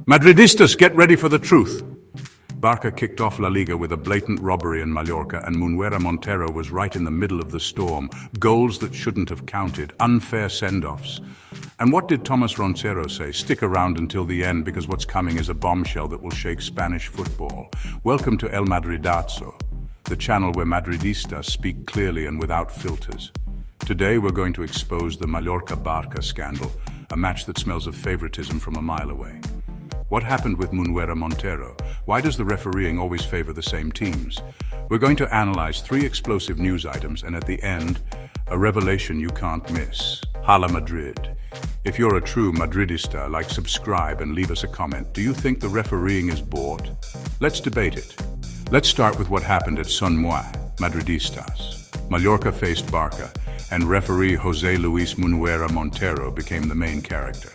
Madridistas, get ready for the truth. Barça kicked off La Liga with a blatant robbery in Mallorca, and Munuera Montero was right in the middle of the storm. Goals that shouldn't have counted, unfair send-offs. And what did Thomas Roncero say? Stick around until the end, because what's coming is a bombshell that will shake Spanish football. Welcome to El Madridazo, the channel where Madridistas speak clearly and without filters. Today we're going to expose the Mallorca-Barça scandal, a match that smells of favoritism from a mile away. What happened with Munuera Montero? Why does the refereeing always favor the same teams? We're going to analyze 3 explosive news items, and at the end, a revelation you can't miss. Hala Madrid. If you're a true Madridista, like, subscribe and leave us a comment. Do you think the refereeing is bought? Let's debate it. Let's start with what happened at Son Moi, Madridistas. Mallorca faced Barça, and referee José Luis Munuera Montero became the main character.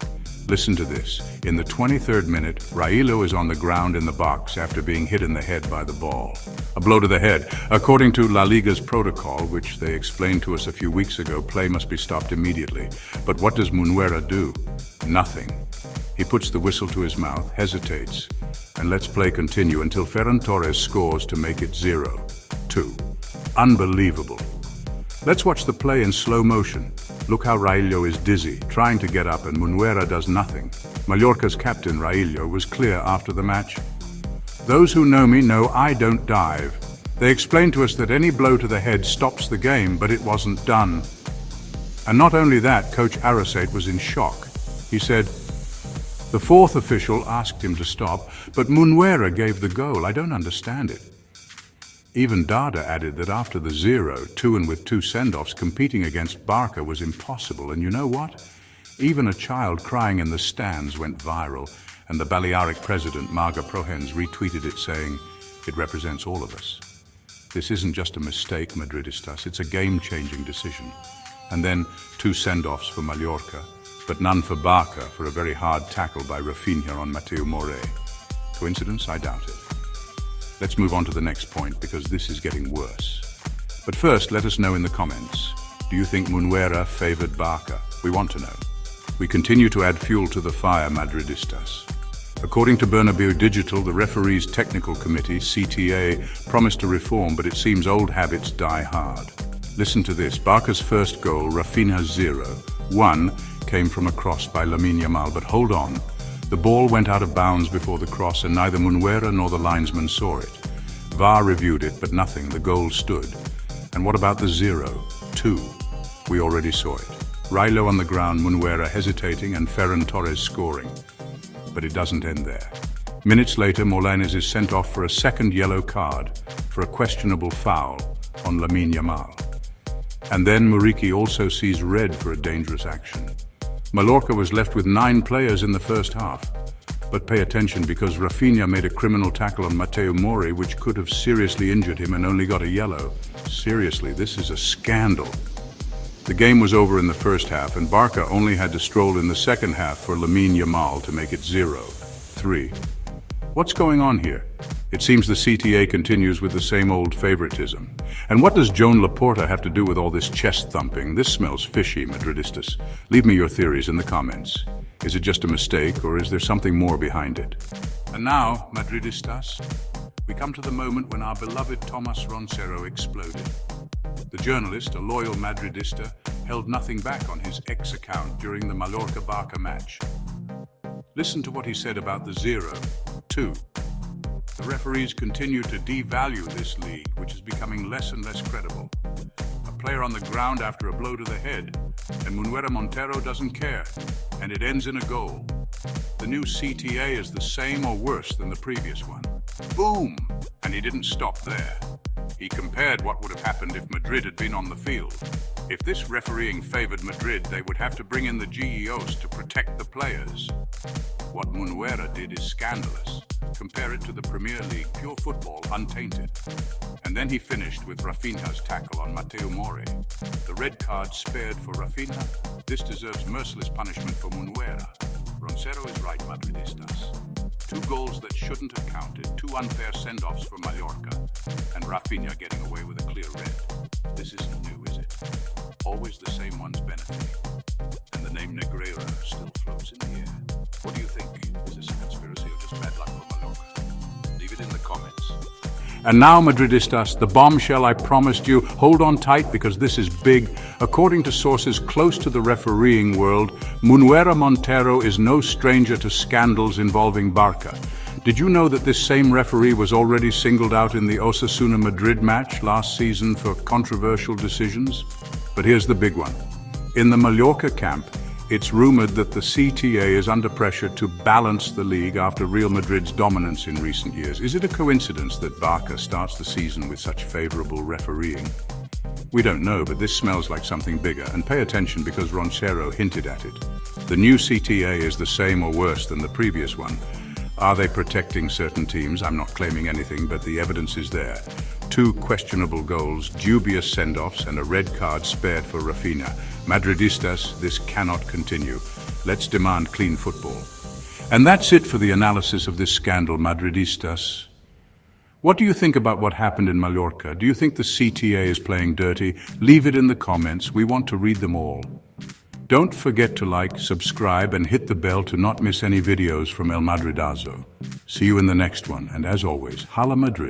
Listen to this. In the 23rd minute, Raíllo is on the ground in the box after being hit in the head by the ball. A blow to the head. According to La Liga's protocol, which they explained to us a few weeks ago, play must be stopped immediately. But what does Munuera do? Nothing. He puts the whistle to his mouth, hesitates, and lets play continue until Ferran Torres scores to make it 0-2. Unbelievable. Let's watch the play in slow motion. Look how Raíllo is dizzy, trying to get up, and Munuera does nothing. Mallorca's captain, Raíllo, was clear after the match. Those who know me know I don't dive. They explained to us that any blow to the head stops the game, but it wasn't done. And not only that, Coach Arrasate was in shock. He said, the 4th official asked him to stop, but Munuera gave the goal. I don't understand it. Even Dada added that after the 0-2 and with 2 send-offs, competing against Barça was impossible. And you know what? Even a child crying in the stands went viral, and the Balearic president, Marga Prohens, retweeted it saying, it represents all of us. This isn't just a mistake, Madridistas, it's a game-changing decision. And then 2 send-offs for Mallorca, but none for Barça for a very hard tackle by Raphinha on Mateu Morey. Coincidence? I doubt it. Let's move on to the next point, because this is getting worse. But first, let us know in the comments. Do you think Munuera favored Barça? We want to know. We continue to add fuel to the fire, Madridistas. According to Bernabeu Digital, the referees' technical committee, CTA, promised a reform, but it seems old habits die hard. Listen to this. Barca's first goal, Raphinha's 0-1, came from a cross by Lamine Yamal, but hold on. The ball went out of bounds before the cross, and neither Munuera nor the linesman saw it. VAR reviewed it, but nothing. The goal stood. And what about the 0-2? We already saw it. Raíllo on the ground, Munuera hesitating, and Ferran Torres scoring. But it doesn't end there. Minutes later, Morlanes is sent off for a second yellow card for a questionable foul on Lamine Yamal. And then Muriqi also sees red for a dangerous action. Mallorca was left with 9 players in the first half. But pay attention, because Raphinha made a criminal tackle on Mateu Morey, which could have seriously injured him, and only got a yellow. Seriously, this is a scandal. The game was over in the first half, and Barça only had to stroll in the second half for Lamine Yamal to make it 0-3. What's going on here? It seems the CTA continues with the same old favoritism. And what does Joan Laporta have to do with all this chest thumping? This smells fishy, Madridistas. Leave me your theories in the comments. Is it just a mistake, or is there something more behind it? And now, Madridistas, we come to the moment when our beloved Thomas Roncero exploded. The journalist, a loyal Madridista, held nothing back on his X account during the Mallorca-Barça match. Listen to what he said about the 0-2. The referees continue to devalue this league, which is becoming less and less credible. A player on the ground after a blow to the head, and Munuera Montero doesn't care, and it ends in a goal. The new CTA is the same or worse than the previous one. Boom! And he didn't stop there. He compared what would have happened if Madrid had been on the field. If this refereeing favored Madrid, they would have to bring in the GEOs to protect the players. What Munuera did is scandalous. Compare it to the Premier League, pure football, untainted. And then he finished with Raphinha's tackle on Mateu Morey. The red card spared for Raphinha. This deserves merciless punishment for Munuera. Roncero is right, Madridistas. 2 goals that shouldn't have counted, 2 unfair send-offs for Mallorca, and Raphinha getting away with a clear red. This isn't new, is it? Always the same ones benefiting. And the name Negreira still floats in the air. What do you think? Is this a conspiracy? And now, Madridistas, the bombshell I promised you. Hold on tight because this is big. According to sources close to the refereeing world, Munuera Montero is no stranger to scandals involving Barça. Did you know that this same referee was already singled out in the Osasuna Madrid match last season for controversial decisions? But here's the big one. In the Mallorca camp, it's rumored that the CTA is under pressure to balance the league after Real Madrid's dominance in recent years. Is it a coincidence that Barça starts the season with such favorable refereeing? We don't know, but this smells like something bigger, and pay attention because Roncero hinted at it. The new CTA is the same or worse than the previous one. Are they protecting certain teams? I'm not claiming anything, but the evidence is there. 2 questionable goals, dubious send-offs, and a red card spared for Raphinha. Madridistas, this cannot continue. Let's demand clean football. And that's it for the analysis of this scandal, Madridistas. What do you think about what happened in Mallorca? Do you think the CTA is playing dirty? Leave it in the comments. We want to read them all. Don't forget to like, subscribe, and hit the bell to not miss any videos from El Madridazo. See you in the next one, and as always, Hala Madrid.